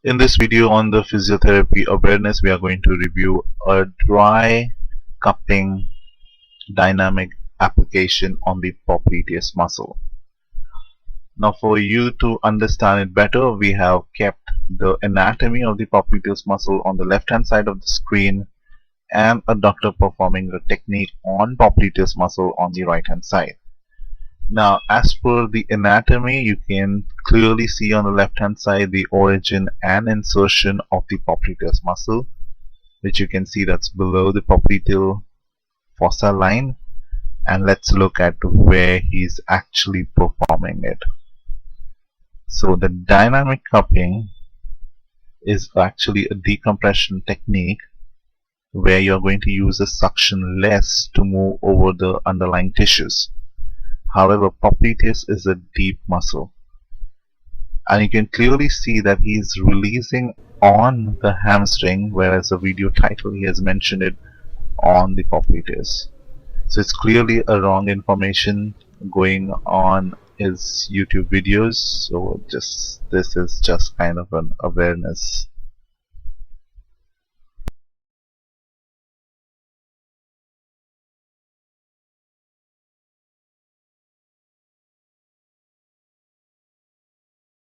In this video on the physiotherapy awareness, we are going to review a dry cupping dynamic application on the popliteus muscle. Now, for you to understand it better, we have kept the anatomy of the popliteus muscle on the left hand side of the screen and a doctor performing a technique on popliteus muscle on the right hand side. Now, as per the anatomy, you can clearly see on the left hand side the origin and insertion of the popliteus muscle, which you can see that's below the popliteal fossa line. And let's look at where he's actually performing it. So the dynamic cupping is actually a decompression technique where you're going to use a suction less to move over the underlying tissues. However, popliteus is a deep muscle, and you can clearly see that he is releasing on the hamstring, whereas the video title he has mentioned it on the popliteus. So it's clearly a wrong information going on his YouTube videos. So this is just kind of an awareness